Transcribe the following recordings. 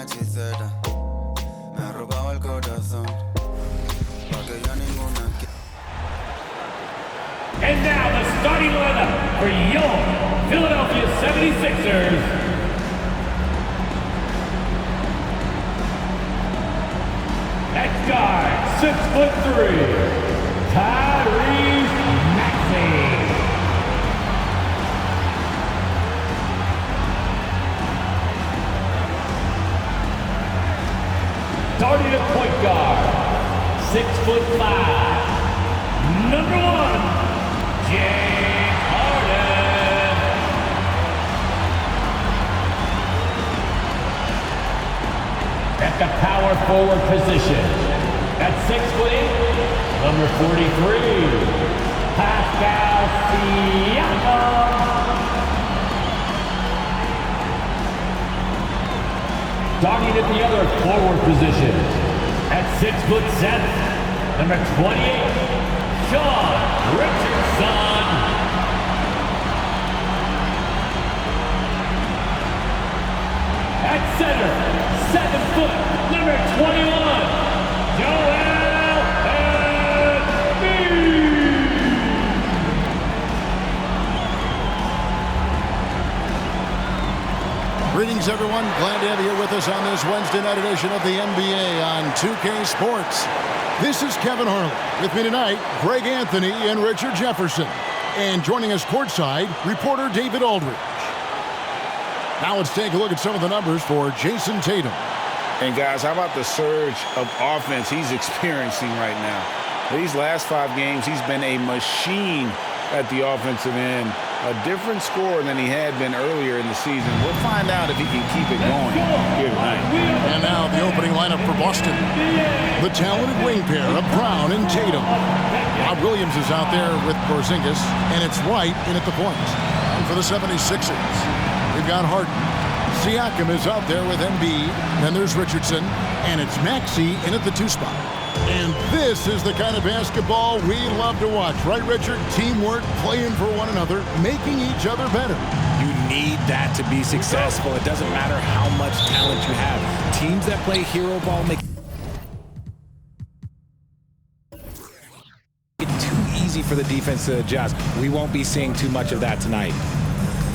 hechicera. Me ha robado el corazón. Porque yo ninguna quiero. And now the starting lineup for your Philadelphia 76ers. At guard, 6'3", Tyrese Maxey. Starting at point guard, 6'5", number 1, James Harden. At the power forward position, at 6'8", number 43, Pascal Siakam. Starting at the other forward position, at 6'7", number 28, Sean Richardson. At center, 7 foot, number 21, Joel Embiid. Greetings, everyone. Glad to have you here with us on this Wednesday night edition of the NBA on 2K Sports. This is Kevin Harlan. With me tonight, Greg Anthony and Richard Jefferson. And joining us courtside, reporter David Aldridge. Now let's take a look at some of the numbers for Jason Tatum. And guys, how about the surge of offense he's experiencing right now? These last 5 games, he's been a machine at the offensive end. A different score than he had been earlier in the season. We'll find out if he can keep it going here tonight. And now the opening lineup for Boston. The talented wing pair of Brown and Tatum. Rob Williams is out there with Porzingis, and it's White in at the point. And for the 76ers, we've got Harden. Siakam is out there with Embiid. Then there's Richardson, and it's Maxey in at the 2 spot. And this is the kind of basketball we love to watch, right, Richard? Teamwork, playing for one another, making each other better. You need that to be successful. It doesn't matter how much talent you have. Teams that play hero ball make it too easy for the defense to adjust. We won't be seeing too much of that tonight.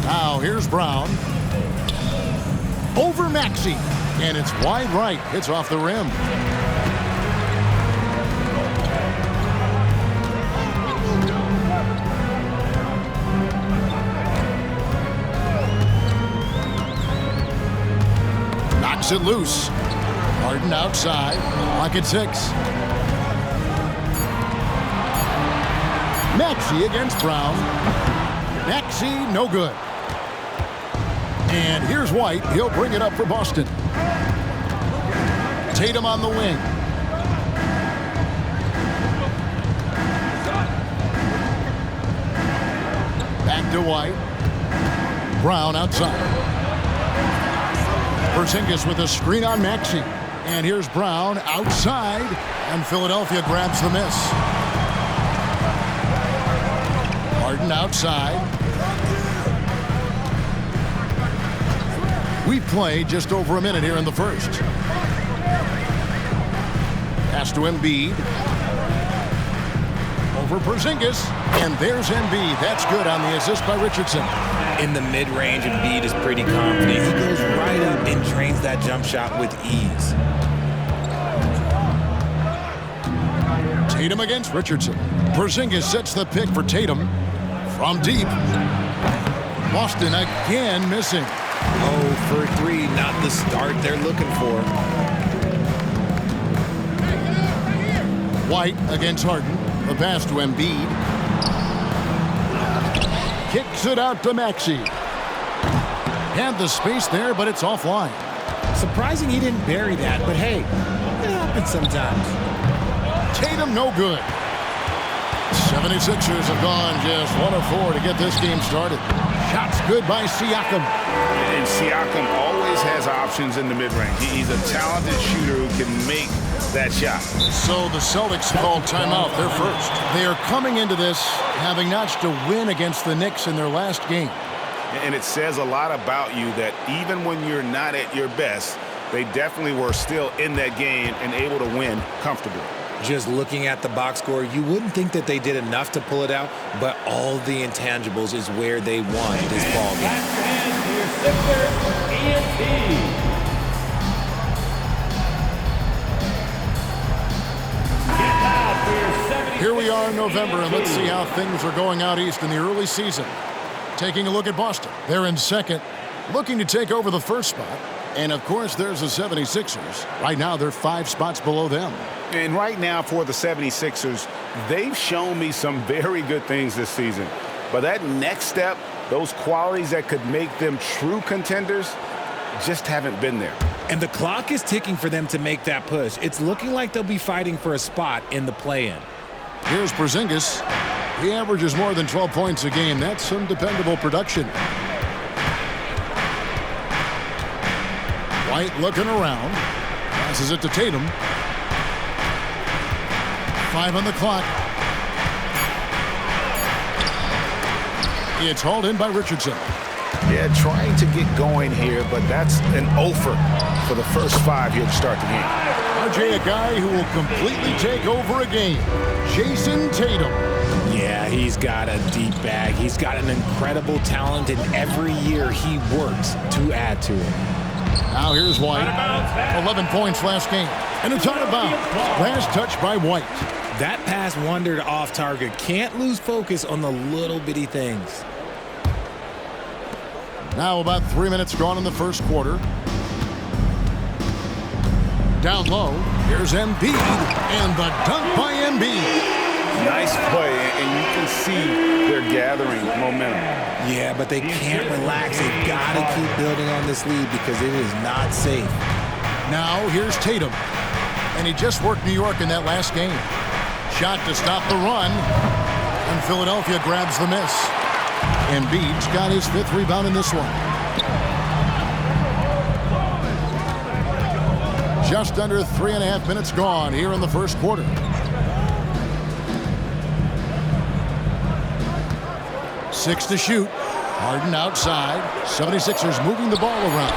Now here's Brown. Over Maxey. And it's wide right. Hits off the rim. Knocks it loose. Harden outside. Clock at 6. Maxey against Brown. Maxey, no good. And here's White. He'll bring it up for Boston. Tatum on the wing. Back to White. Brown outside. Porzingis with a screen on Maxey. And here's Brown outside. And Philadelphia grabs the miss. Harden outside. We've played just over a minute here in the first. Pass to Embiid. Over Porzingis. And there's Embiid. That's good on the assist by Richardson. In the mid-range, Embiid is pretty confident. He goes right up and drains that jump shot with ease. Tatum against Richardson. Porzingis sets the pick for Tatum. From deep. Boston again missing. 0 for 3, not the start they're looking for. White against Harden. The pass to Embiid. Kicks it out to Maxey. Had the space there, but it's offline. Surprising he didn't bury that, but hey, it happens sometimes. Tatum, no good. 76ers have gone just 1 of 4 to get this game started. Shots good by Siakam. And Siakam always has options in the mid-range. He's a talented shooter who can make that shot. So the Celtics called timeout. They're first. They are coming into this having notched a win against the Knicks in their last game. And it says a lot about you that even when you're not at your best, they definitely were still in that game and able to win comfortably. Just looking at the box score, you wouldn't think that they did enough to pull it out, but all the intangibles is where they won this ball game. Here we are in November, and let's see how things are going out east in the early season. Taking a look at Boston. They're in second, looking to take over the first spot. And, of course, there's the 76ers. Right now, they're 5 spots below them. And right now for the 76ers, they've shown me some very good things this season. But that next step, those qualities that could make them true contenders, just haven't been there. And the clock is ticking for them to make that push. It's looking like they'll be fighting for a spot in the play-in. Here's Porzingis. He averages more than 12 points a game. That's some dependable production. White looking around. Passes it to Tatum. 5 on the clock. It's hauled in by Richardson. Yeah, trying to get going here, but that's an offer for the first 5 here to start the game. RJ, a guy who will completely take over a game. Jason Tatum. Yeah, he's got a deep bag. He's got an incredible talent, and every year he works to add to it. Now here's White. 11 points last game. And it's out of bounds. Last touch by White. That pass wandered off target. Can't lose focus on the little bitty things. Now about 3 minutes gone in the first quarter. Down low. Here's Embiid. And the dunk by Embiid. Nice play, and you can see they're gathering momentum. Yeah, but they can't relax. They've got to keep building on this lead because it is not safe. Now here's Tatum. And he just worked New York in that last game. Shot to stop the run. And Philadelphia grabs the miss. Embiid's got his 5th rebound in this one. Just under 3.5 minutes gone here in the first quarter. Six to shoot. Harden outside. 76ers moving the ball around.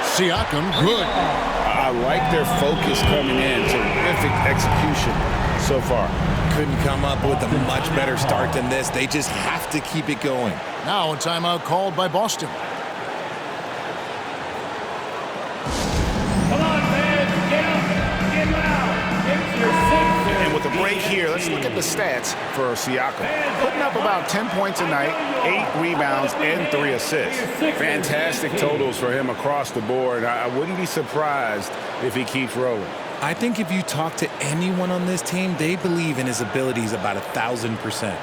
Siakam, good. I like their focus coming in. Terrific execution so far. Couldn't come up with a much better start than this. They just have to keep it going. Now a timeout called by Boston. Come on, fans, get up, get loud. It's your 6th. And with a break here, let's look at the stats for Siakam. Putting up about 10 points a night, 8 rebounds, and 3 assists. Fantastic totals for him across the board. I wouldn't be surprised if he keeps rolling. I think if you talk to anyone on this team, they believe in his abilities about 1,000%.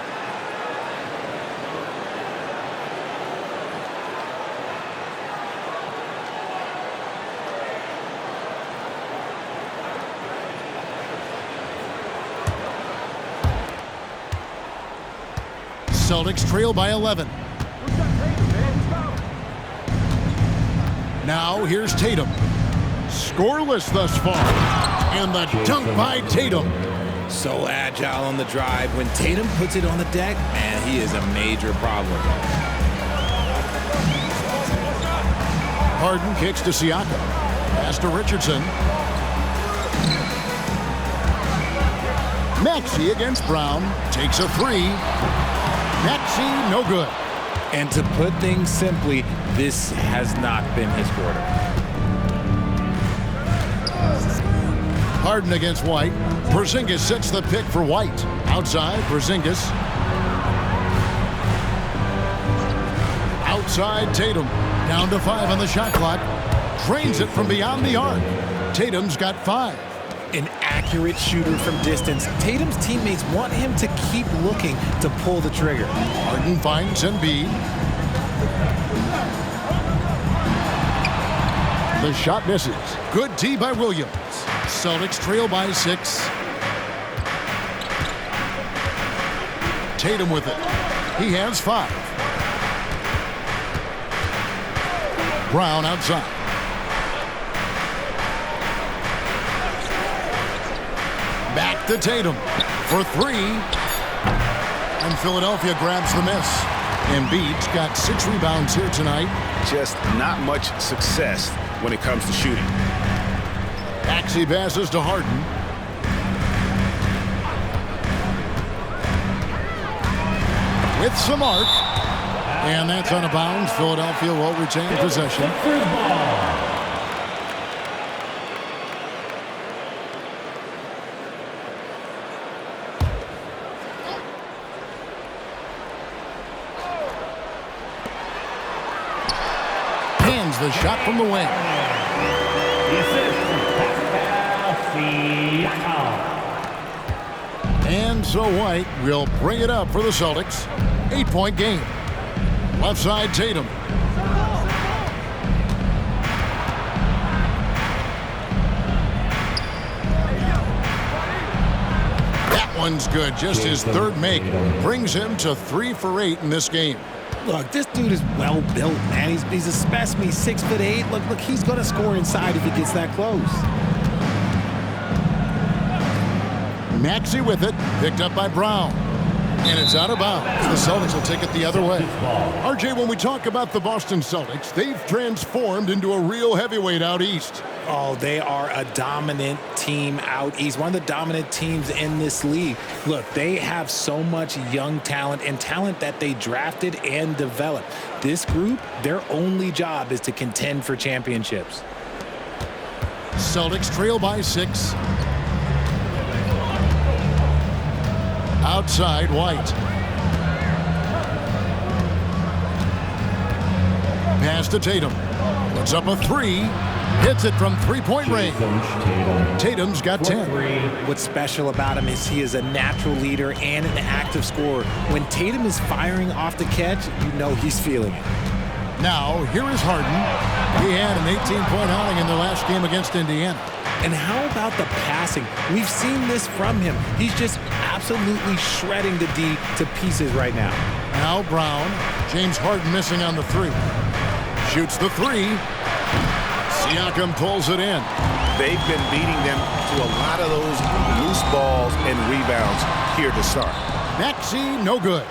Celtics trail by 11. Now here's Tatum. Scoreless thus far. And the dunk by Tatum. So agile on the drive. When Tatum puts it on the deck, man, he is a major problem. Harden kicks to Siakam. Pass to Richardson. Maxey against Brown. Takes a 3. Maxey, no good. And to put things simply, this has not been his quarter. Harden against White. Porzingis sets the pick for White. Outside, Porzingis. Outside, Tatum. Down to 5 on the shot clock. Drains it from beyond the arc. Tatum's got 5. An accurate shooter from distance. Tatum's teammates want him to keep looking to pull the trigger. Harden finds Embiid. The shot misses. Good D by Williams. Celtics trail by 6. Tatum with it. He has 5. Brown outside. Back to Tatum for 3. And Philadelphia grabs the miss. Embiid's got 6 rebounds here tonight. Just not much success when it comes to shooting. Maxey passes to Harden. With some arc. And that's out of bounds. Philadelphia will retain possession. Hands the shot from the wing. The assist from Pascal Siakam. And so White will bring it up for the Celtics. 8-point game. Left side, Tatum. That one's good. Just his third make brings him to 3 for 8 in this game. Look, this dude is well built, man. He's a specimen. He's 6'8". Look, he's going to score inside if he gets that close. Maxey with it, picked up by Brown. And it's out of bounds. The Celtics will take it the other way. RJ, when we talk about the Boston Celtics, they've transformed into a real heavyweight out east. Oh, they are a dominant team out east. One of the dominant teams in this league. Look, they have so much young talent and talent that they drafted and developed. This group, their only job is to contend for championships. Celtics trail by 6. Outside, White. Pass to Tatum. Puts up a 3. Hits it from three-point range. Tatum's got 10. What's special about him is he is a natural leader and an active scorer. When Tatum is firing off the catch, you know he's feeling it. Now, here is Harden. He had an 18-point outing in the last game against Indiana. And how about the passing? We've seen this from him. He's just absolutely shredding the D to pieces right now. Now Brown. James Harden missing on the 3. Shoots the 3. Siakam pulls it in. They've been beating them to a lot of those loose balls and rebounds here to start. Maxey, no good.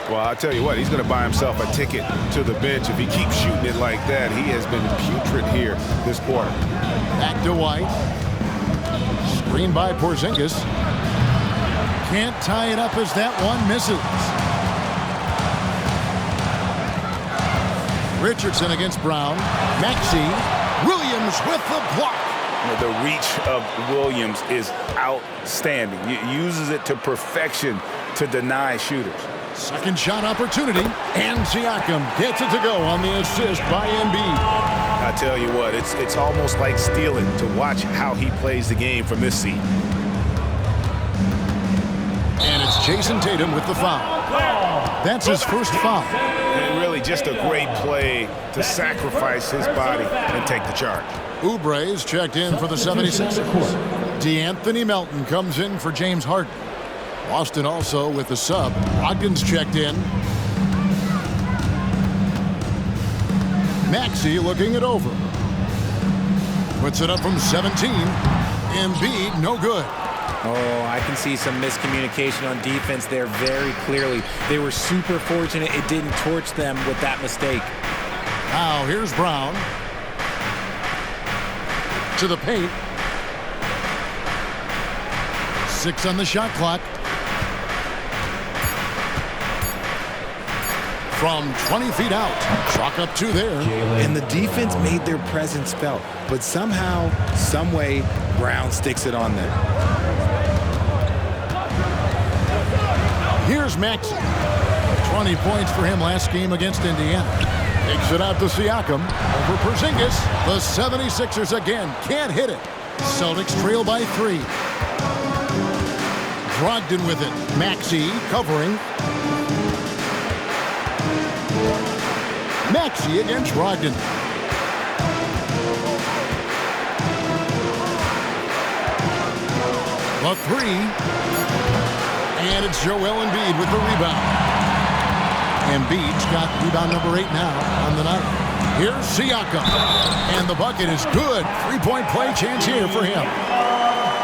Well, I'll tell you what, he's going to buy himself a ticket to the bench if he keeps shooting it like that. He has been putrid here this quarter. Back to White. Screen by Porzingis. Can't tie it up as that one misses. Richardson against Brown. Maxey. Williams with the block. The reach of Williams is outstanding. He uses it to perfection to deny shooters. Second shot opportunity, and Siakam gets it to go on the assist by Embiid. I tell you what, it's almost like stealing to watch how he plays the game from this seat. And it's Jason Tatum with the foul. That's his first foul. And really just a great play to sacrifice his body and take the charge. Oubre's checked in for the 76ers. DeAnthony Melton comes in for James Harden. Boston also with the sub. Brogdon's checked in. Maxey looking it over. Puts it up from 17. Embiid, no good. Oh, I can see some miscommunication on defense there very clearly. They were super fortunate it didn't torch them with that mistake. Now here's Brown. To the paint. 6 on the shot clock. From 20 feet out. Chalk up 2 there. And the defense made their presence felt. But somehow, some way, Brown sticks it on them. Here's Maxey. 20 points for him last game against Indiana. Takes it out to Siakam. Over Porzingis. The 76ers again can't hit it. Celtics trail by 3. Brogdon with it. Maxey covering. Maxey against Brogdon. The 3. And it's Joel Embiid with the rebound. Embiid's got rebound number 8 now on the night. Here's Siakam. And the bucket is good. 3-point play chance here for him.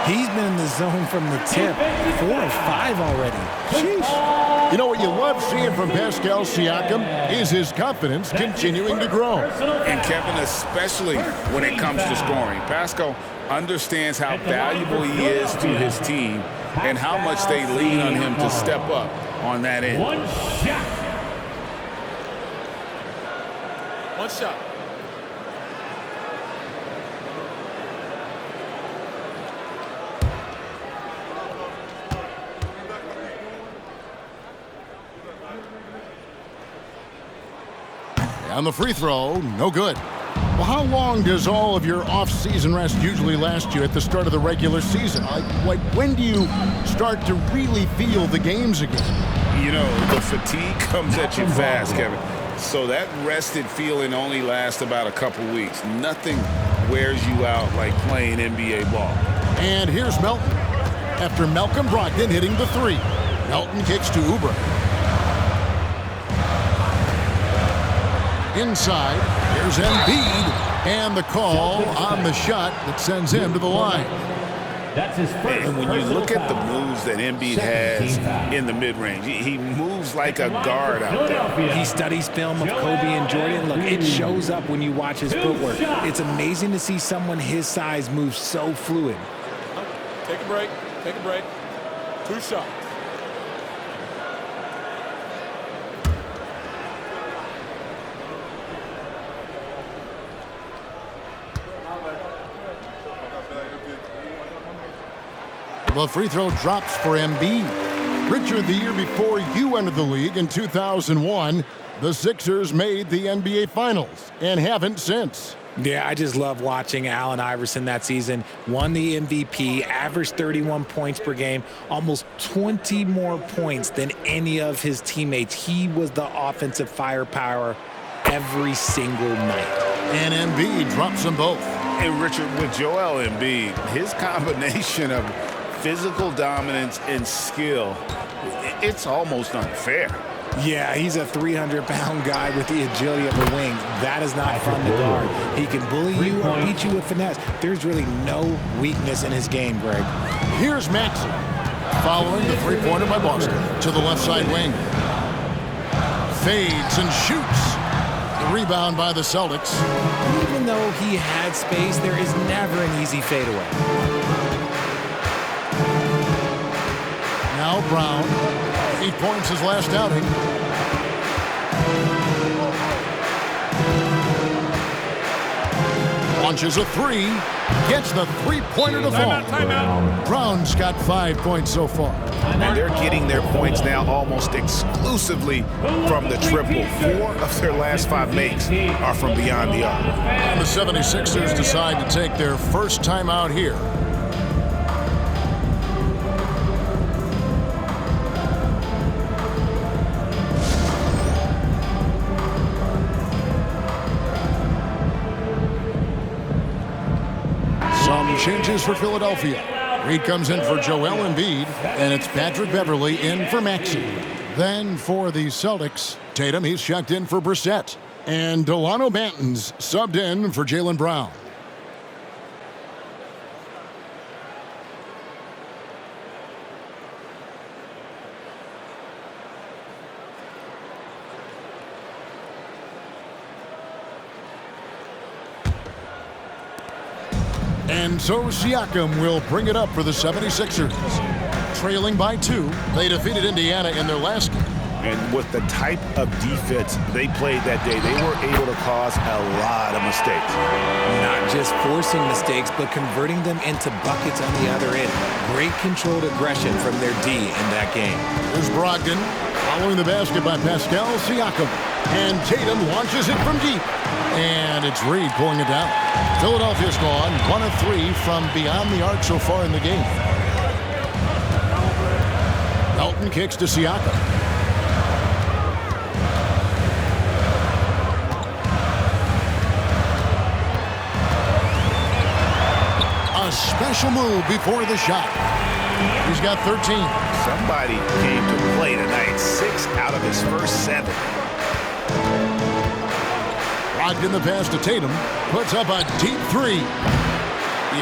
He's been in the zone from the tip. 4 or 5 already. Sheesh. You know what you love seeing from Pascal Siakam is his confidence continuing to grow. And Kevin, especially when it comes to scoring. Pascal understands how valuable he is to his team and how much they lean on him to step up on that end. One shot. One shot. On the free throw, no good. Well, how long does all of your off-season rest usually last you at the start of the regular season? Like when do you start to really feel the games again? You know, the fatigue comes at you fast, Kevin. So that rested feeling only lasts about a couple weeks. Nothing wears you out like playing NBA ball. And here's Melton. After Malcolm Brogdon hitting the three, Melton kicks to Oubre. Inside, here's Embiid, and the call on the shot that sends him to the line. That's his first. And when you look at the moves that Embiid has in the mid-range, he moves like a guard out there. He studies film of Kobe and Jordan. Look, it shows up when you watch his footwork. It's amazing to see someone his size move so fluid. Take a break. Take a break. 2 shots. The free throw drops for Embiid. Richard, the year before you entered the league in 2001, the Sixers made the NBA Finals and haven't since. Yeah, I just love watching Allen Iverson that season. Won the MVP, averaged 31 points per game, almost 20 more points than any of his teammates. He was the offensive firepower every single night. And Embiid drops them both. And Richard, with Joel Embiid, his combination of physical dominance and skill, it's almost unfair. Yeah, he's a 300-pound guy with the agility of a wing. That is not fun to guard. He can bully you or beat you with finesse. There's really no weakness in his game, Greg. Here's Maxey, following the three-pointer by Boston to the left side wing. Fades and shoots. The rebound by the Celtics. Even though he had space, there is never an easy fadeaway. Now Brown, 8 points his last outing. Launches a three, gets the three-pointer to fall. Timeout. Brown's got 5 points so far. And they're getting their points now almost exclusively from the triple. 4 of their last 5 makes are from beyond the arc. And the 76ers decide to take their first timeout here. Some changes for Philadelphia. Reed comes in for Joel Embiid, and it's Patrick Beverley in for Maxey. Then for the Celtics, Tatum, he's checked in for Brissett. And Delano Banton's subbed in for Jaylen Brown. And so Siakam will bring it up for the 76ers. Trailing by 2, they defeated Indiana in their last game. And with the type of defense they played that day, they were able to cause a lot of mistakes. Not just forcing mistakes, but converting them into buckets on the other end. Great controlled aggression from their D in that game. Here's Brogdon following the basket by Pascal Siakam. And Tatum launches it from deep. And it's Reed pulling it down. Philadelphia's gone 1 of 3 from beyond the arc so far in the game. Melton kicks to Siakam. A special move before the shot. He's got 13. Somebody came to play tonight. 6 out of his first 7. Brogdon the pass to Tatum. Puts up a deep 3.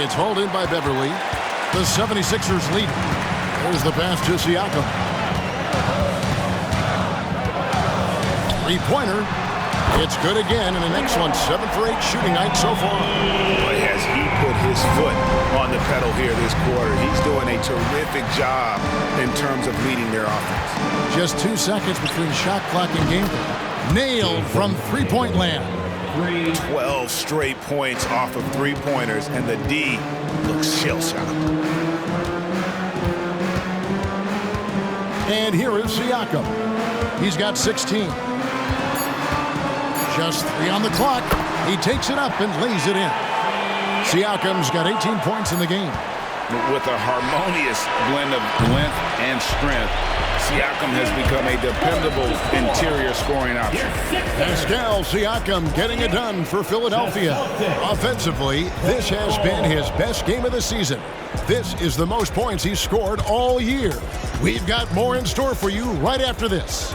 It's hauled in by Beverley. The 76ers lead. There's the pass to Siakam. Three-pointer. It's good again, and an excellent 7 for 8 shooting night so far. Boy, has he put his foot on the pedal here this quarter. He's doing a terrific job in terms of leading their offense. Just 2 seconds between shot clock and game time. Nailed from three-point land. 12 straight points off of three-pointers, and the D looks shell-shocked. And here is Siakam. He's got 16. Just 3 on the clock. He takes it up and lays it in. Siakam's got 18 points in the game. With a harmonious blend of length and strength, Siakam has become a dependable interior scoring option. Pascal Siakam getting it done for Philadelphia. Offensively, this has been his best game of the season. This is the most points he's scored all year. We've got more in store for you right after this.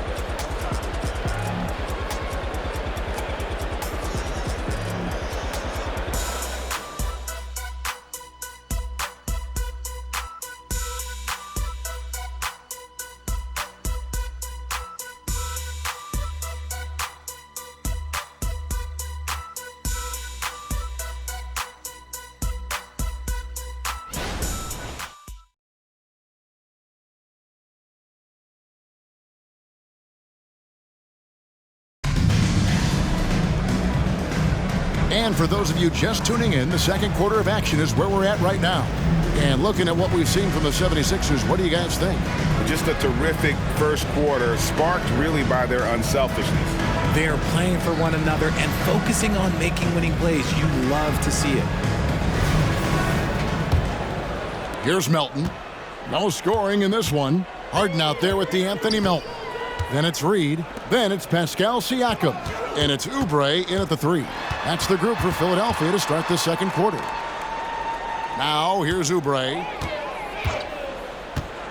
And for those of you just tuning in, the second quarter of action is where we're at right now. And looking at what we've seen from the 76ers, what do you guys think? Just a terrific first quarter, sparked really by their unselfishness. They're playing for one another and focusing on making winning plays. You love to see it. Here's Melton. No scoring in this one. Harden out there with the Anthony Melton. Then it's Reed. Then it's Pascal Siakam. And it's Oubre in at the 3. That's the group for Philadelphia to start the second quarter. Now here's Oubre.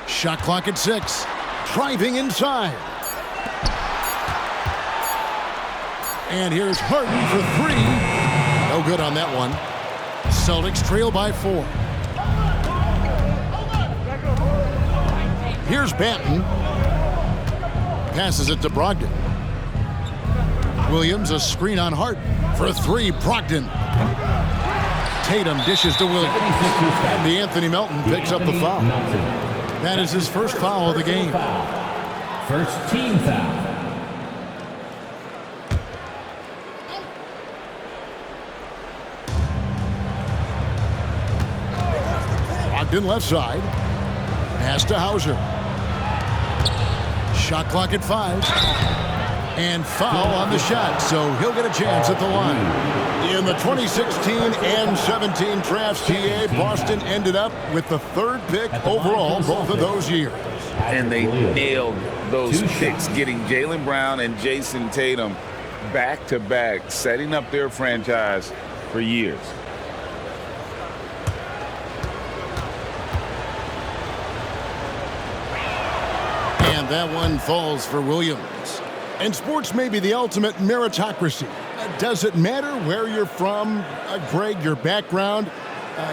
Shot clock at 6. Driving inside. And here's Harden for 3. No good on that one. Celtics trail by 4. Here's Banton. Passes it to Brogdon. Williams, a screen on Harden. For 3, Brogdon. Tatum dishes to Williams. And the Anthony Melton picks up the foul. That is his first foul of the game. First team foul. Brogdon left side. Pass to Hauser. Shot clock at 5. And foul on the shot, so he'll get a chance at the line. In the 2016 and 17 drafts, TA, Boston ended up with the 3rd pick overall both of those years. And they nailed those picks, getting Jaylen Brown and Jason Tatum back-to-back, setting up their franchise for years. And that one falls for Williams. And sports may be the ultimate meritocracy. Does it matter where you're from, Greg, your background?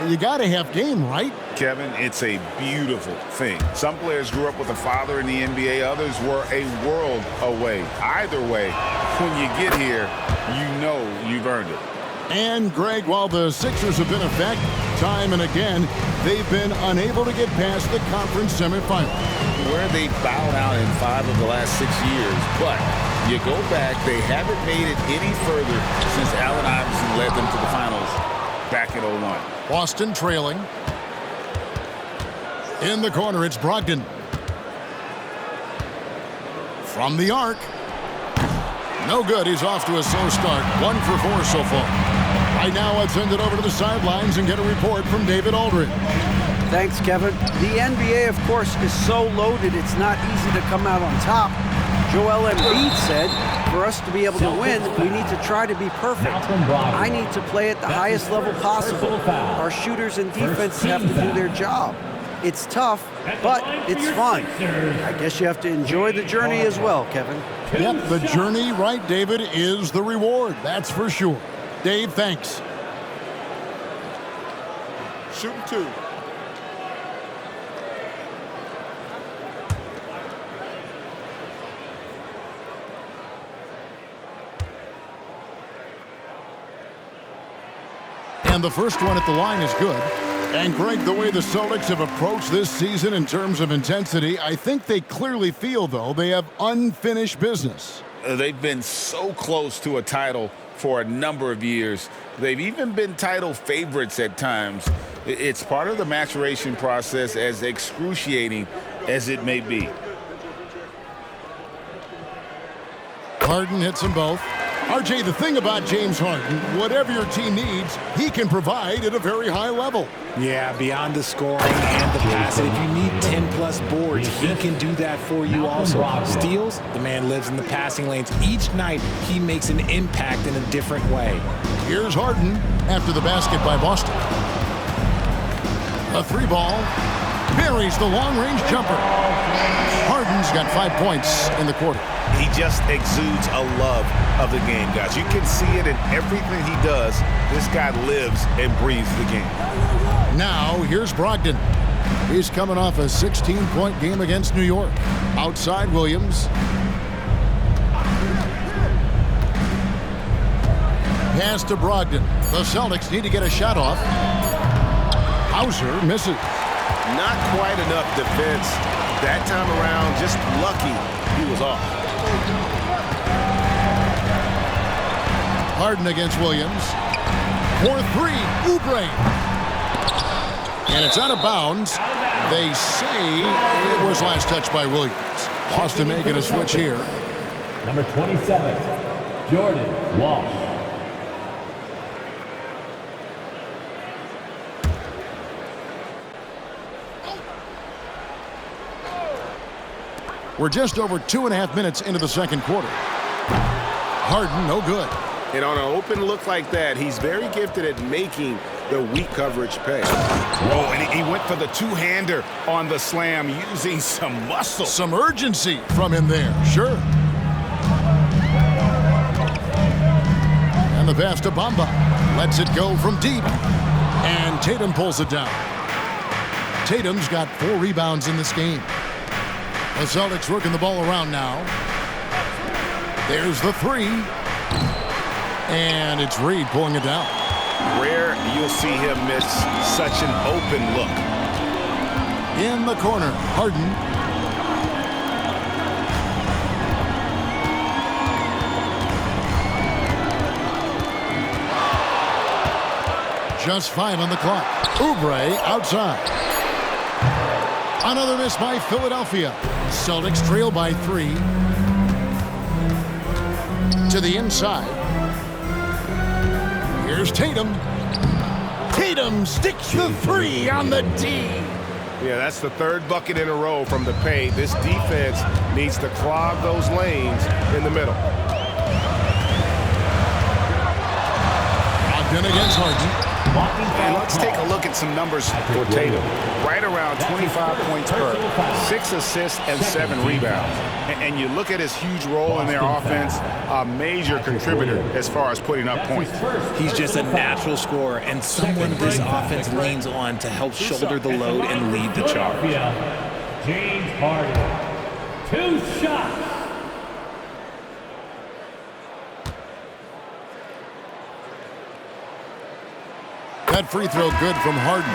You got to have game, right? Kevin, it's a beautiful thing. Some players grew up with a father in the NBA. Others were a world away. Either way, when you get here, you know you've earned it. And, Greg, while the Sixers have been a fact time and again, they've been unable to get past the conference semifinal. Where they bowed out in 5 of the last 6 years. But you go back, they haven't made it any further since Allen Iverson led them to the finals back in 01. Boston trailing. In the corner, it's Brogdon. From the arc. No good. He's off to a slow start. 1 for 4 so far. Right now, let's send it over to the sidelines and get a report from David Aldridge. Thanks, Kevin. The NBA, of course, is so loaded, it's not easy to come out on top. Joel Embiid said, for us to be able to win, we need to try to be perfect. I need to play at the highest level possible. Our shooters and defense have to do their job. It's tough, but it's fun. I guess you have to enjoy the journey as well, Kevin. Yep, the journey, right, David, is the reward. That's for sure. Dave, thanks. Shooting 2. And the first one at the line is good. And Greg, the way the Celtics have approached this season in terms of intensity, I think they clearly feel, though, they have unfinished business. They've been so close to a title for a number of years. They've even been title favorites at times. It's part of the maturation process, as excruciating as it may be. Harden hits them both. RJ, the thing about James Harden, whatever your team needs, he can provide at a very high level. Yeah, beyond the scoring and the passing. If you need 10-plus boards, he can do that for you also. Steals, the man lives in the passing lanes. Each night, he makes an impact in a different way. Here's Harden after the basket by Boston. A 3-ball. Buries the long-range jumper. Harden's got 5 points in the quarter. He just exudes a love of the game, guys. You can see it in everything he does. This guy lives and breathes the game. Now, here's Brogdon. He's coming off a 16-point game against New York. Outside Williams. Pass to Brogdon. The Celtics need to get a shot off. Hauser misses. Not quite enough defense that time around. Just lucky he was off. Harden against Williams. For 3, Oubre. And it's out of bounds. They say it was last touched by Williams. Boston making a switch here. Number 27, Jordan Walsh. We're just over 2.5 minutes into the second quarter. Harden, no good. And on an open look like that, he's very gifted at making the weak coverage pay. Oh, and he went for the two-hander on the slam using some muscle. Some urgency from him there, sure. And the pass to Bamba. Lets it go from deep. And Tatum pulls it down. Tatum's got 4 rebounds in this game. The Celtics working the ball around now. There's the 3. And it's Reed pulling it down. Rare you'll see him miss such an open look. In the corner, Harden. Just 5 on the clock. Oubre outside. Another miss by Philadelphia. Celtics trail by 3. To the inside. Here's Tatum. Tatum sticks the 3 on the D. Yeah, that's the 3rd bucket in a row from the paint. This defense needs to clog those lanes in the middle. Ogden against Harden. And let's take a look at some numbers for Tatum. Right around 25 points per, 6 assists and 7 rebounds. And you look at his huge role in their offense, a major contributor as far as putting up points. He's just a natural scorer and someone this offense leans on to help shoulder the load and lead the charge. James Harden. 2 shots. That free throw good from Harden.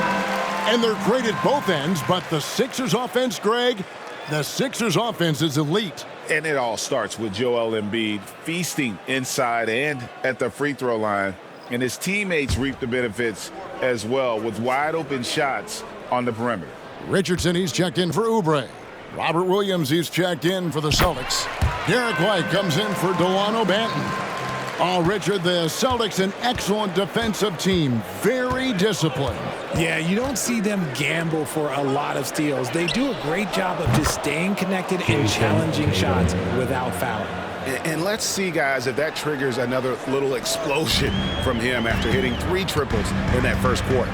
And they're great at both ends, but the Sixers offense, Greg, the Sixers offense is elite. And it all starts with Joel Embiid feasting inside and at the free throw line. And his teammates reap the benefits as well with wide open shots on the perimeter. Richardson, he's checked in for Oubre. Robert Williams, he's checked in for the Celtics. Derek White comes in for Delano Banton. Oh, Richard, the Celtics, an excellent defensive team. Very disciplined. Yeah, you don't see them gamble for a lot of steals. They do a great job of just staying connected and challenging shots without fouling. And let's see, guys, if that triggers another little explosion from him after hitting 3 triples in that first quarter.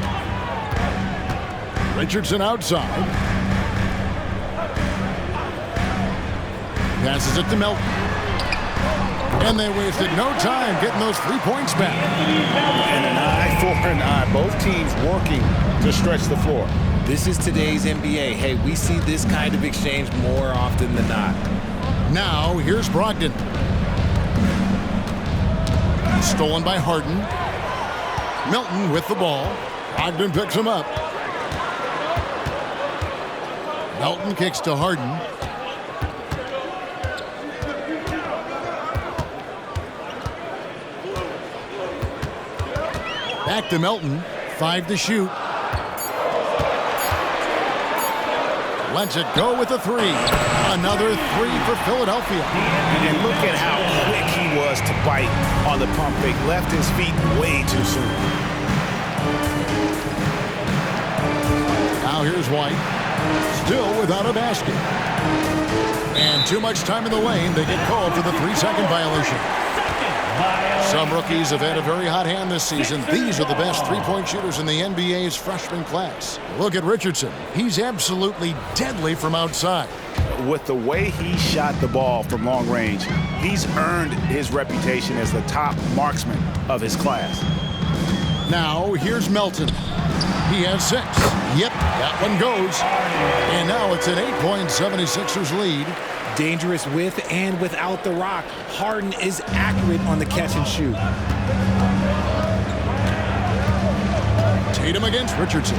Richardson outside. Passes it to Melton. And they wasted no time getting those 3 points back. And an eye for an eye. Both teams working to stretch the floor. This is today's NBA. Hey, we see this kind of exchange more often than not. Now, here's Brogdon. Stolen by Harden. Milton with the ball. Brogdon picks him up. Milton kicks to Harden. Back to Milton. 5 to shoot. Lets it go with a 3. Another 3 for Philadelphia. And look at how quick he was to bite on the pump fake. Left his feet way too soon. Now here's White. Still without a basket. And too much time in the lane. They get called for the 3-second violation. Some rookies have had a very hot hand this season. These are the best three-point shooters in the NBA's freshman class. Look at Richardson. He's absolutely deadly from outside. With the way he shot the ball from long range, he's earned his reputation as the top marksman of his class. Now here's Melton. He has 6. Yep, that one goes. And now it's an 8-point 76ers lead. Dangerous with and without the rock. Harden is accurate on the catch and shoot. Tatum against Richardson.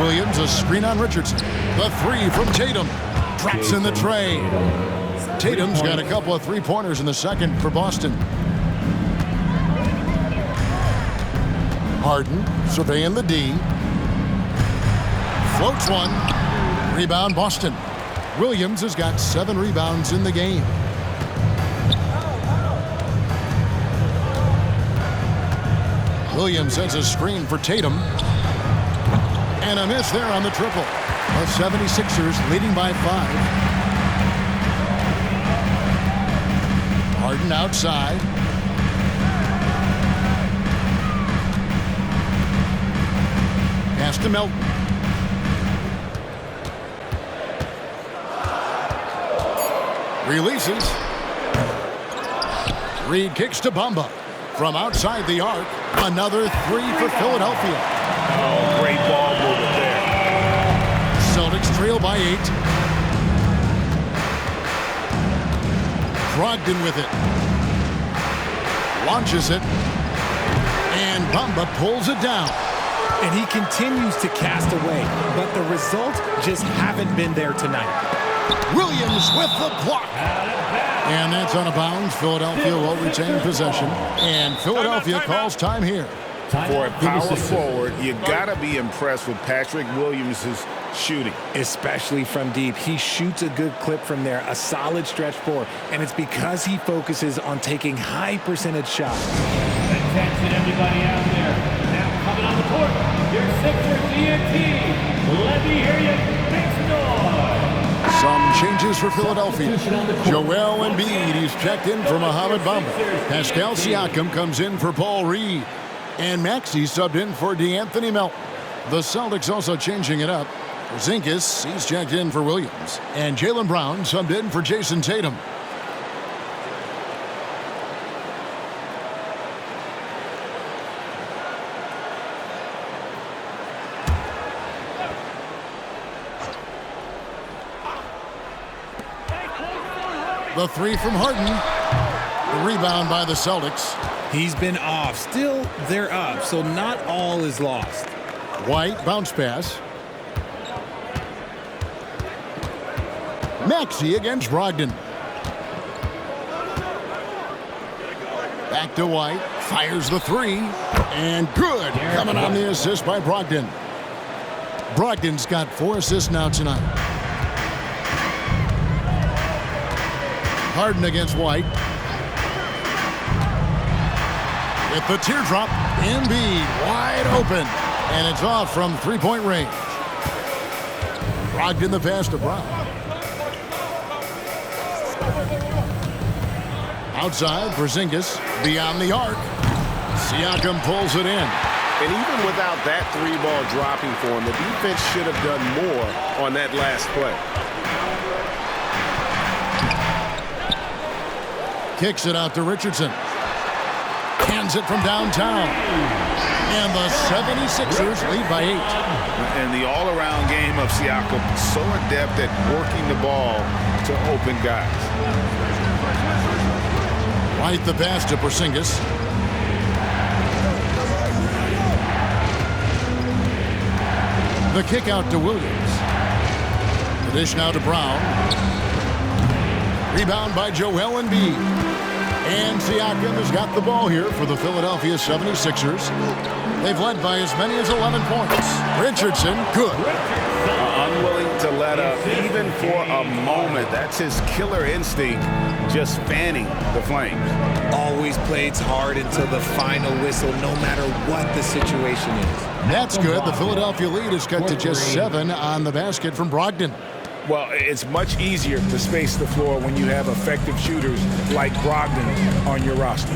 Williams, a screen on Richardson. The 3 from Tatum. Drops in the tray. Tatum's got a couple of three-pointers in the second for Boston. Harden surveying the D. Floats one. Rebound Boston. Williams has got 7 rebounds in the game. Williams sends a screen for Tatum. And a miss there on the triple. The 76ers leading by 5. Harden outside. Pass to Melton. Releases. Reed kicks to Bamba. From outside the arc, another 3 for Philadelphia. Oh, great ball movement there. Celtics trail by 8. Brogdon with it. Launches it. And Bamba pulls it down. And he continues to cast away, but the results just haven't been there tonight. Williams with the block. And that's out of bounds. Philadelphia will retain possession. And Philadelphia calls time here. For a power forward, you got to be impressed with Patrick Williams' shooting. Especially from deep. He shoots a good clip from there, a solid stretch forward, and it's because he focuses on taking high percentage shots. Attention, everybody out there. Now coming on the court, your Sixers ENT. Let me hear you make some noise. Some changes for Philadelphia. Joel Embiid, he's checked in for Mohamed Bamba. Pascal Siakam comes in for Paul Reed. And Maxey subbed in for DeAnthony Melton. The Celtics also changing it up. Porzingis, he's checked in for Williams. And Jaylen Brown subbed in for Jason Tatum. The 3 from Harden. The rebound by the Celtics. He's been off. Still, they're up, so not all is lost. White, bounce pass. Maxey against Brogdon. Back to White. Fires the 3. And good. Coming on the assist by Brogdon. Brogdon's got 4 assists now tonight. Harden against White. With the teardrop, Embiid wide open. And it's off from three-point range. Brogdon the pass to Brown. Outside, Porzingis beyond the arc. Siakam pulls it in. And even without that 3-ball dropping for him, the defense should have done more on that last play. Kicks it out to Richardson. Hands it from downtown. And the 76ers lead by 8. And the all-around game of Siakam, so adept at working the ball to open guys. Right the pass to Porzingis. The kick out to Williams. The dish now to Brown. Rebound by Joel Embiid. And Siakam has got the ball here for the Philadelphia 76ers. They've led by as many as 11 points. Richardson, good. Unwilling to let up even for a moment. That's his killer instinct, just fanning the flames. Always plays hard until the final whistle, no matter what the situation is. That's good. The Philadelphia lead is cut to just 7 on the basket from Brogdon. Well, it's much easier to space the floor when you have effective shooters like Brogdon on your roster.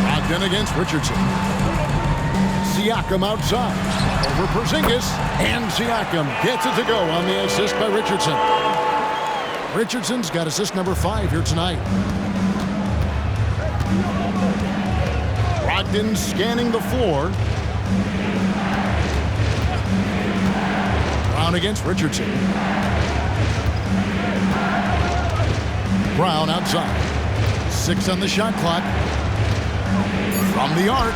Brogdon against Richardson. Siakam outside. Over Porzingis. And Siakam gets it to go on the assist by Richardson. Richardson's got assist number 5 here tonight. Brogdon scanning the floor. Brown against Richardson. Brown outside. 6 on the shot clock. From the arc.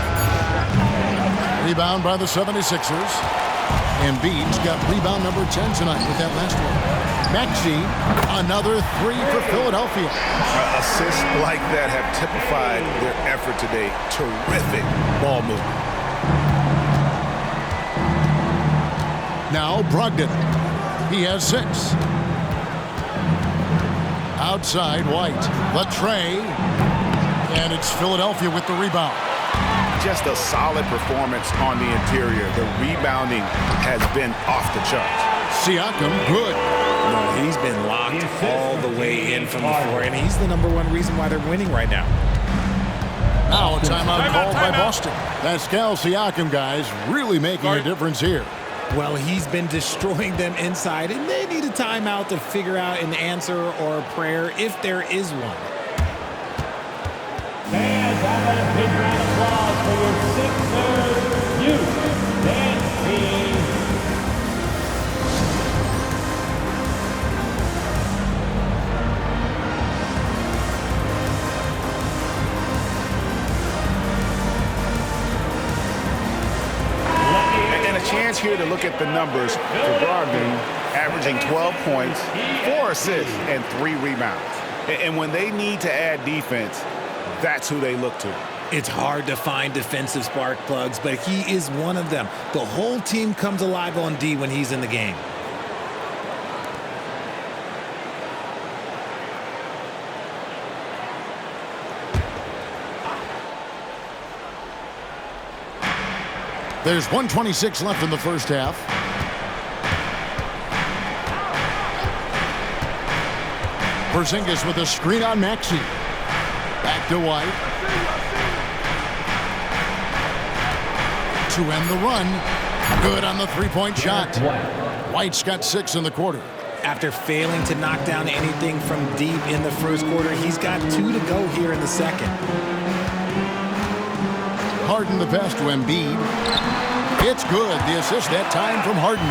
Rebound by the 76ers. Embiid's got rebound number 10 tonight with that last one. Maxey, another 3 for Philadelphia. Assists like that have typified their effort today. Terrific ball movement. Now Brogdon. He has 6. Outside White. The tray. And it's Philadelphia with the rebound. Just a solid performance on the interior. The rebounding has been off the charts. Siakam, good. No, he's been locked all the way in from the floor, and he's the #1 reason why they're winning right now. Now a timeout called by Boston. Pascal Siakam, guys, really making a difference here. Well, he's been destroying them inside, and they need a timeout to figure out an answer or a prayer if there is one. Fans, have a big round of applause for your Sixers youth dance team. And a chance here to look at the numbers for Brogdon, averaging 12 points, 4 assists, and 3 rebounds. And when they need to add defense, that's who they look to. It's hard to find defensive spark plugs, but he is one of them. The whole team comes alive on D when he's in the game. There's 1:26 left in the first half. Porzingis with a screen on Maxey. Back to White. To end the run. Good on the three-point shot. White's got 6 in the quarter. After failing to knock down anything from deep in the first quarter, he's got 2 to go here in the second. Harden the pass to Embiid. It's good. The assist that time from Harden.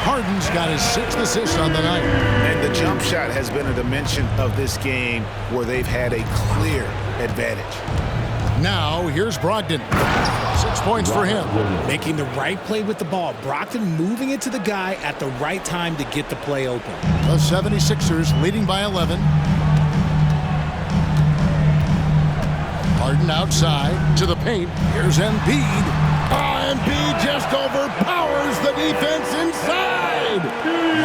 Harden's got his 6th assist on the night. And the jump shot has been a dimension of this game where they've had a clear advantage. Now, here's Brogdon. 6 points for him. Making the right play with the ball. Brogdon moving it to the guy at the right time to get the play open. The 76ers leading by 11. Harden outside to the paint. Here's Embiid. Embiid just overpowers the defense inside.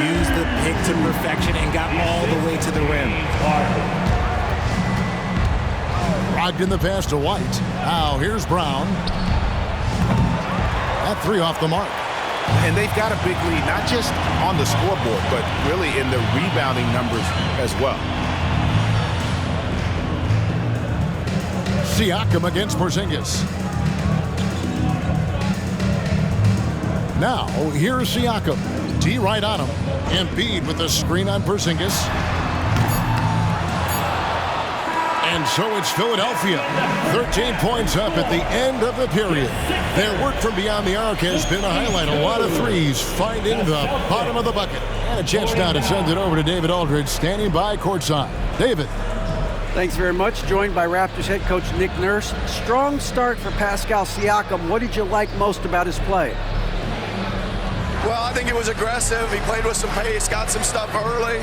Used the pick to perfection and got all the way to the rim. Brogdon the pass to White. Now here's Brown. That 3 off the mark. And they've got a big lead, not just on the scoreboard, but really in the rebounding numbers as well. Siakam against Porzingis. Now, here's Siakam. D right on him. Embiid with the screen on Porzingis. And And so it's Philadelphia. 13 points up at the end of the period. Their work from beyond the arc has been a highlight. A lot of threes finding the bottom of the bucket. And a chance now to send it over to David Aldridge, standing by courtside. David. Thanks very much. Joined by Raptors head coach Nick Nurse. Strong start for Pascal Siakam. What did you like most about his play? Well, I think he was aggressive. He played with some pace, got some stuff early.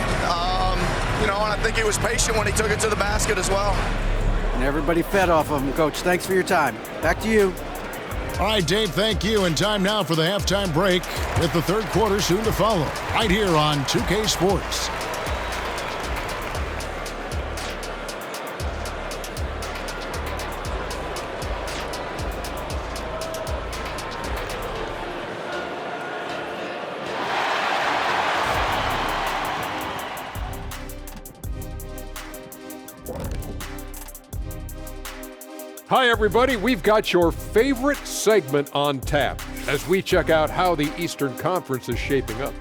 And I think he was patient when he took it to the basket as well. And everybody fed off of him, Coach. Thanks for your time. Back to you. All right, Dave, thank you. And time now for the halftime break with the third quarter soon to follow. Right here on 2K Sports. Hi, everybody. We've got your favorite segment on tap as we check out how the Eastern Conference is shaping up.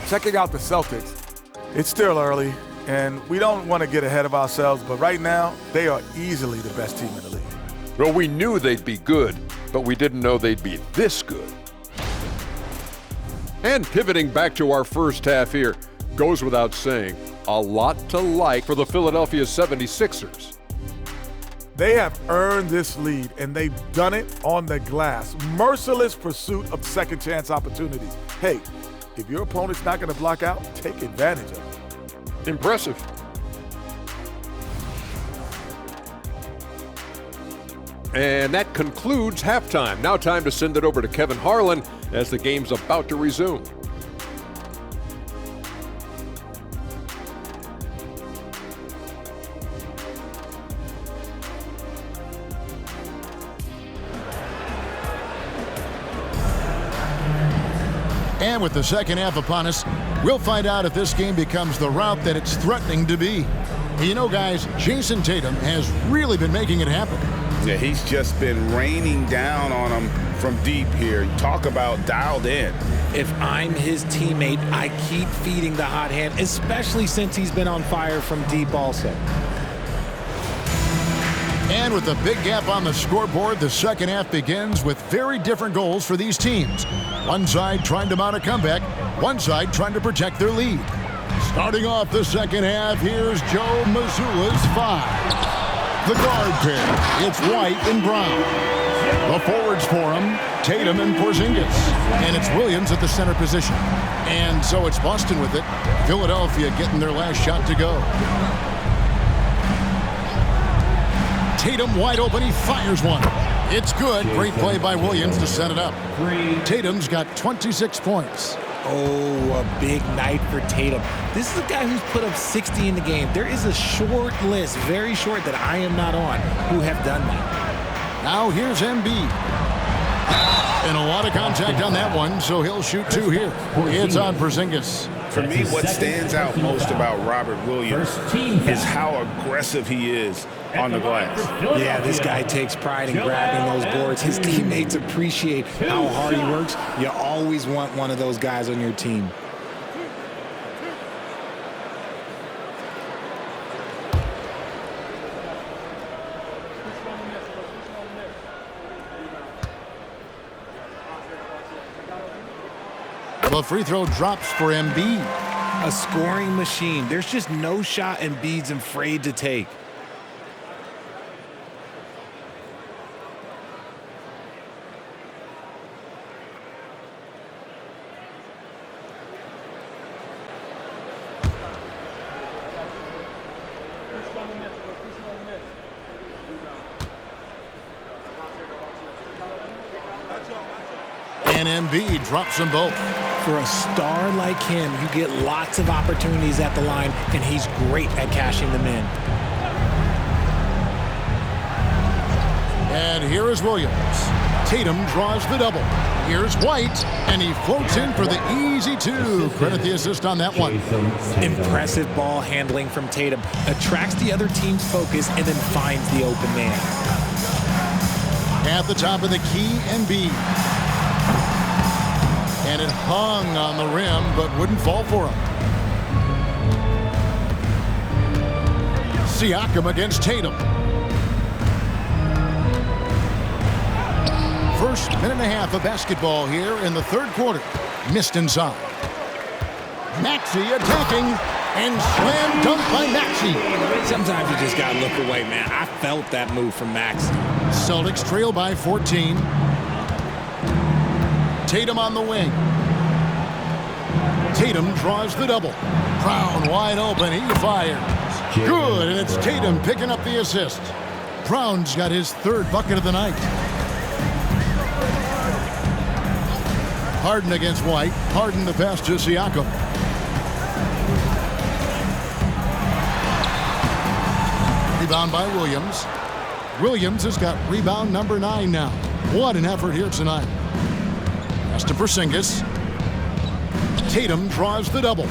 Checking out the Celtics. It's still early, and we don't want to get ahead of ourselves, but right now, they are easily the best team in the league. Well, we knew they'd be good, but we didn't know they'd be this good. And pivoting back to our first half here, goes without saying, a lot to like for the Philadelphia 76ers. They have earned this lead, and they've done it on the glass. Merciless pursuit of second chance opportunities. Hey, if your opponent's not going to block out, take advantage of it. Impressive. And that concludes halftime. Now time to send it over to Kevin Harlan as the game's about to resume. And with the second half upon us, we'll find out if this game becomes the route that it's threatening to be. You know, guys, Jason Tatum has really been making it happen. Yeah, he's just been raining down on him from deep here. Talk about dialed in. If I'm his teammate, I keep feeding the hot hand, especially since he's been on fire from deep also. And with a big gap on the scoreboard, the second half begins with very different goals for these teams. One side trying to mount a comeback, one side trying to protect their lead. Starting off the second half, here's Joe Mazzulla's 5. The guard pair, it's White and Brown. The forwards for him, Tatum and Porzingis. And it's Williams at the center position. And so it's Boston with it. Philadelphia getting their last shot to go. Tatum wide open, he fires one. It's good. Great play by Williams to set it up. Tatum's got 26 points. Oh, a big night for Tatum. This is a guy who's put up 60 in the game. There is a short list, very short, that I am not on, who have done that. Now here's Embiid. And a lot of contact on that one, so he'll shoot 2 here. It's on Porzingis. For me, what stands out most about Robert Williams is how aggressive he is on the glass. Yeah, this guy takes pride in grabbing those boards. His teammates appreciate how hard he works. You always want one of those guys on your team. The free throw drops for Embiid. A scoring machine. There's just no shot Embiid's afraid to take. And Embiid drops them both. For a star like him, you get lots of opportunities at the line, and he's great at cashing them in. And here is Williams. Tatum draws the double. Here's White, and he floats in for the easy 2. Credit the assist on that one. Impressive ball handling from Tatum. Attracts the other team's focus and then finds the open man. At the top of the key, Embiid. And it hung on the rim, but wouldn't fall for him. Siakam against Tatum. First minute and a half of basketball here in the third quarter. Missed inside. Maxey attacking and slam dunk by Maxey. Sometimes you just gotta look away, man. I felt that move from Maxey. Celtics trail by 14. Tatum on the wing. Tatum draws the double. Brown wide open. He fires. Good, and it's Tatum picking up the assist. Brown's got his third bucket of the night. Harden against White. Harden the pass to Siakam. Rebound by Williams. Williams has got rebound number 9 now. What an effort here tonight. Pass to Porzingis. Tatum draws the double.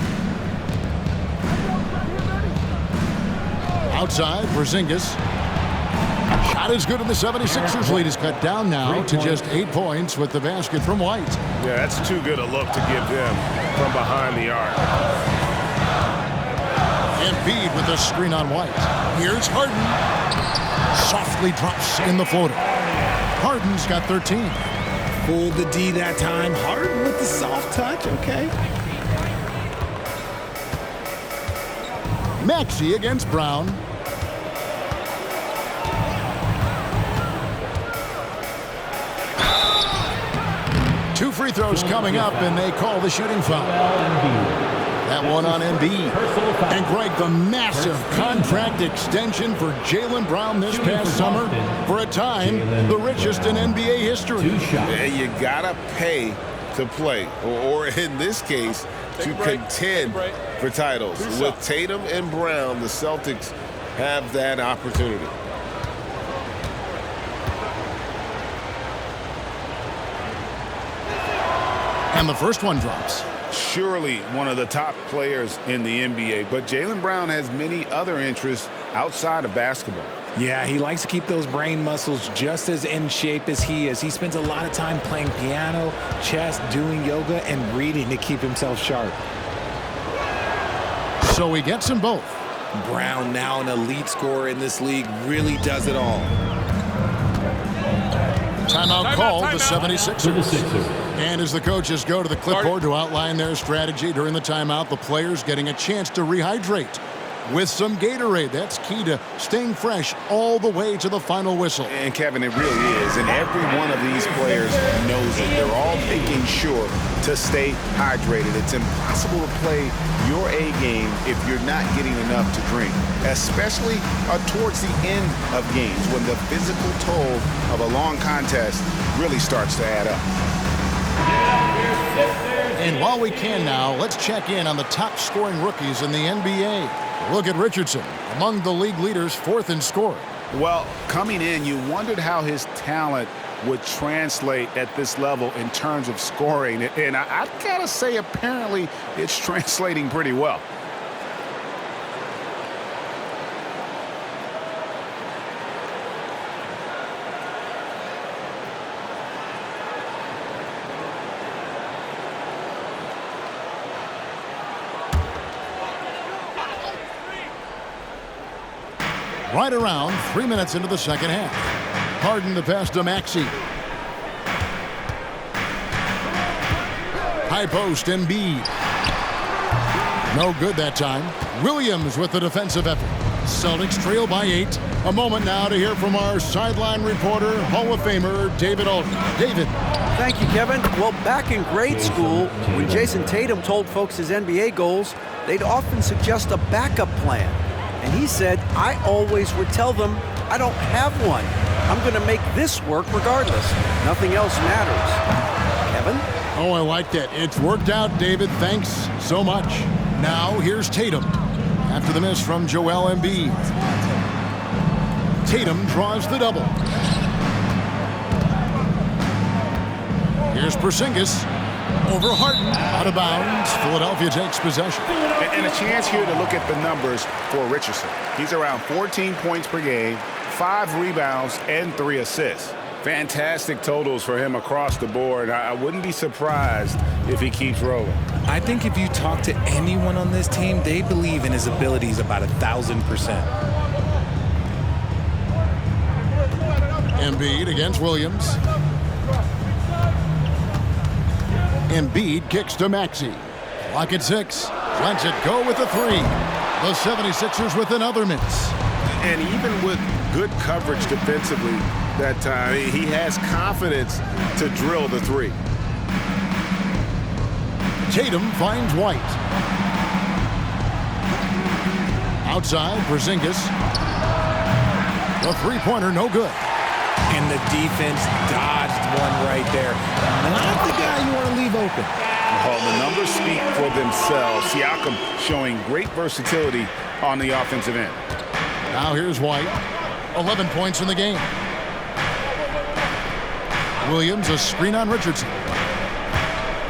Outside, Porzingis. Shot is good, and the 76ers lead is cut down now to just 8 points with the basket from White. Yeah, that's too good a look to give them from behind the arc. Embiid with a screen on White. Here's Harden. Softly drops in the floater. Harden's got 13. Pulled the D that time. Harden with the soft touch, okay. Maxey against Brown. Two free throws coming up, and they call the shooting foul. That one on Embiid. And Greg, the massive contract extension for Jaylen Brown this past summer, for a time, the richest in NBA history. Yeah, you gotta pay to play, or in this case, to contend for titles. With Tatum and Brown, the Celtics have that opportunity. And the first one drops. Surely one of the top players in the NBA, but Jaylen Brown has many other interests outside of basketball. Yeah, he likes to keep those brain muscles just as in shape as he is. He spends a lot of time playing piano, chess, doing yoga, and reading to keep himself sharp. So he gets them both. Brown, now an elite scorer in this league, really does it all. Timeout called the 76ers. And as the coaches go to the clipboard to outline their strategy during the timeout, the players getting a chance to rehydrate with some Gatorade. That's key to staying fresh all the way to the final whistle. And Kevin, it really is. And every one of these players knows it. They're all making sure to stay hydrated. It's impossible to play your A game if you're not getting enough to drink, especially towards the end of games when the physical toll of a long contest really starts to add up. And while we can now, let's check in on the top scoring rookies in the NBA. Look at Richardson, among the league leaders, 4th in scoring. Well, coming in, you wondered how his talent would translate at this level in terms of scoring. And I gotta say, apparently, it's translating pretty well. Right around 3 minutes into the second half. Harden the pass to Maxey. High post, Embiid. No good that time. Williams with the defensive effort. Celtics trail by 8. A moment now to hear from our sideline reporter, Hall of Famer David Aldridge. David. Thank you, Kevin. Well, back in grade school, when Jason Tatum told folks his NBA goals, they'd often suggest a backup plan. And he said, I always would tell them, I don't have one. I'm going to make this work regardless. Nothing else matters. Kevin? Oh, I like that. It's worked out, David. Thanks so much. Now, here's Tatum. After the miss from Joel Embiid. Tatum draws the double. Here's Porzingis. Over Harden, out of bounds. Philadelphia takes possession. And a chance here to look at the numbers for Richardson. He's around 14 points per game, 5 rebounds, and 3 assists. Fantastic totals for him across the board. I wouldn't be surprised if he keeps rolling. I think if you talk to anyone on this team, they believe in his abilities about 1,000%. Embiid against Williams. Embiid kicks to Maxey. Clock at 6. Lets it go with the 3. The 76ers with another miss. And even with good coverage defensively that time, he has confidence to drill the 3. Tatum finds White. Outside, Porzingis. The three-pointer, no good. And the defense dodged one right there. Not the guy you want to leave open. Well, the numbers speak for themselves. Siakam showing great versatility on the offensive end. Now here's White. 11 points in the game. Williams, a screen on Richardson.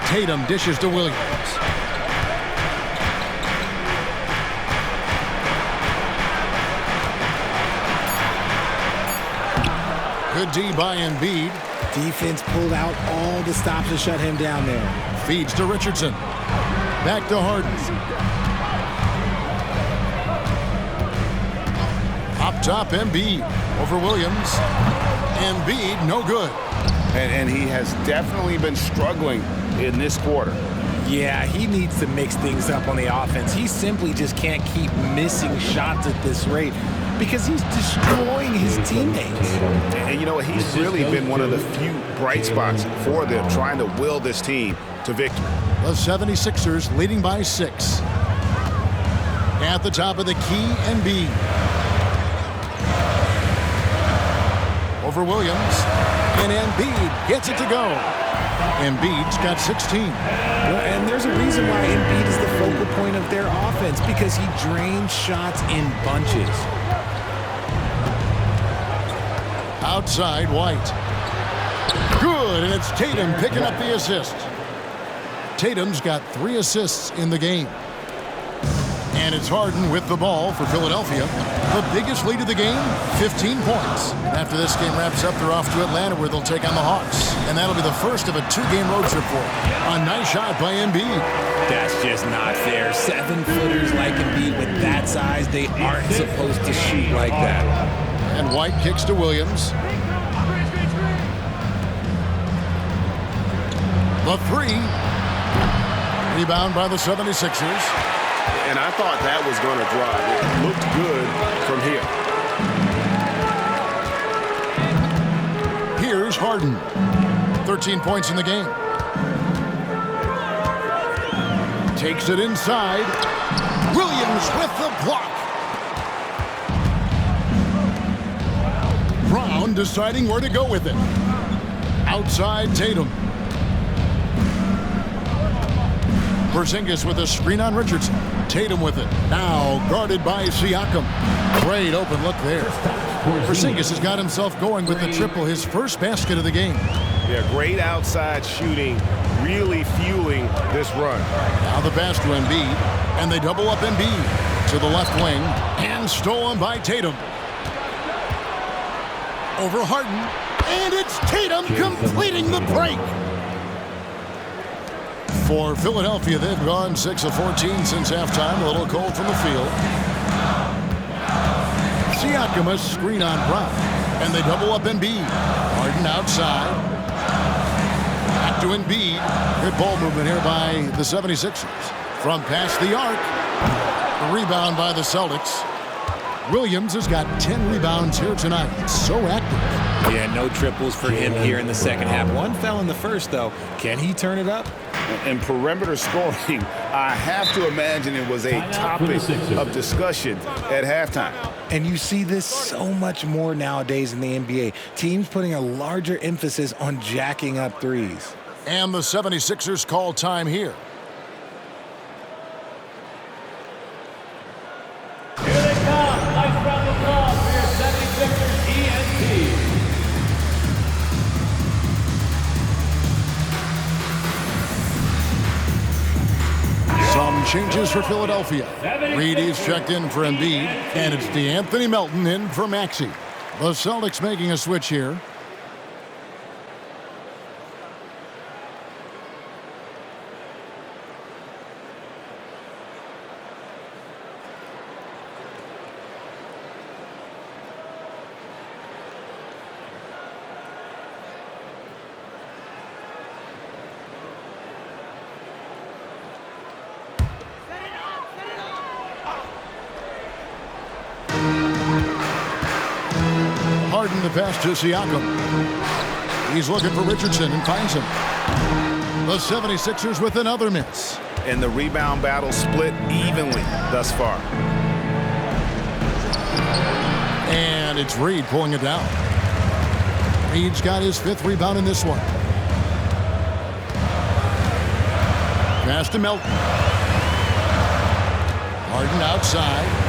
Tatum dishes to Williams. Good D by Embiid. Defense pulled out all the stops to shut him down there. Feeds to Richardson. Back to Harden. Up top, Embiid over Williams. Embiid, no good. And he has definitely been struggling in this quarter. Yeah, he needs to mix things up on the offense. He simply just can't keep missing shots at this rate because he's destroying his teammates. And you know what? He's really been one of the few bright spots for them, trying to will this team to victory. The 76ers leading by 6. At the top of the key, Embiid. Over Williams. And Embiid gets it to go. Embiid's got 16. And there's a reason why Embiid is the focal point of their offense, because he drains shots in bunches. Outside, White. Good, and it's Tatum picking up the assist. Tatum's got 3 assists in the game. And it's Harden with the ball for Philadelphia. The biggest lead of the game, 15 points. After this game wraps up, they're off to Atlanta where they'll take on the Hawks. And that'll be the first of a 2-game road trip for them. A nice shot by Embiid. That's just not fair. 7-footers like Embiid with that size, they aren't supposed to shoot like that. And White kicks to Williams. The 3. Rebound by the 76ers. And I thought that was going to drive. It looked good from here. Here's Harden. 13 points in the game. Takes it inside. Williams with the block. Brown deciding where to go with it. Outside Tatum. Porzingis with a screen on Richardson. Tatum with it. Now guarded by Siakam. Great open look there. Porzingis has got himself going with the triple, his first basket of the game. Yeah, great outside shooting, really fueling this run. Now the pass to Embiid, and they double up Embiid to the left wing, and stolen by Tatum. Over Harden, and it's Tatum completing the break. For Philadelphia, they've gone 6 of 14 since halftime. A little cold from the field. Siakam a screen on Brown. And they double up Embiid. Harden outside. Back to Embiid. Good ball movement here by the 76ers. From past the arc. The rebound by the Celtics. Williams has got 10 rebounds here tonight. So active. Yeah, no triples for him here in the second half. One fell in the first, though. Can he turn it up? And perimeter scoring, I have to imagine it was a topic of discussion at halftime. And you see this so much more nowadays in the NBA. Teams putting a larger emphasis on jacking up threes. And the 76ers call time here. Here they come. Nice round of applause for your 76ers ENT. Some changes for Philadelphia. Reedy's checked in for Embiid, and it's DeAnthony Melton in for Maxey. The Celtics making a switch here. Harden the pass to Siakam. He's looking for Richardson and finds him. The 76ers with another miss. And the rebound battle split evenly thus far. And it's Reed pulling it down. Reed's got his 5th rebound in this one. Pass to Melton. Harden outside.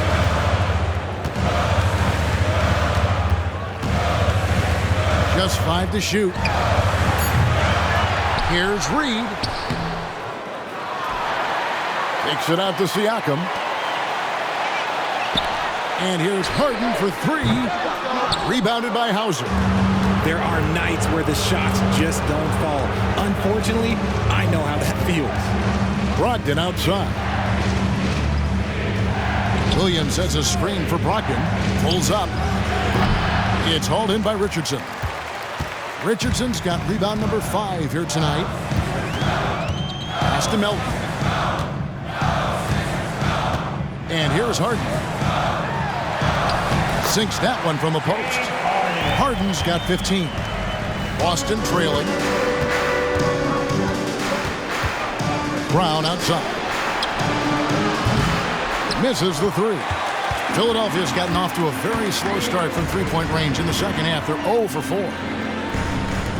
Just 5 to shoot. Here's Reed. Takes it out to Siakam. And here's Harden for 3. Rebounded by Hauser. There are nights where the shots just don't fall. Unfortunately, I know how that feels. Brogdon outside. Williams sets a screen for Brogdon. Pulls up. It's hauled in by Richardson. Richardson's got rebound number 5 here tonight. Pass to Melton. And here's Harden. Sinks that one from a post. Harden's got 15. Boston trailing. Brown outside. Misses the 3. Philadelphia's gotten off to a very slow start from three-point range in the second half. They're 0 for 4.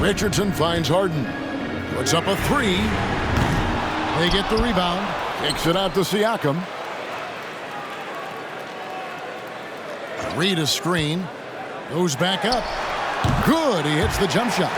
Richardson finds Harden. Puts up a 3. They get the rebound. Takes it out to Siakam. Reed a screen. Goes back up. Good. He hits the jump shot.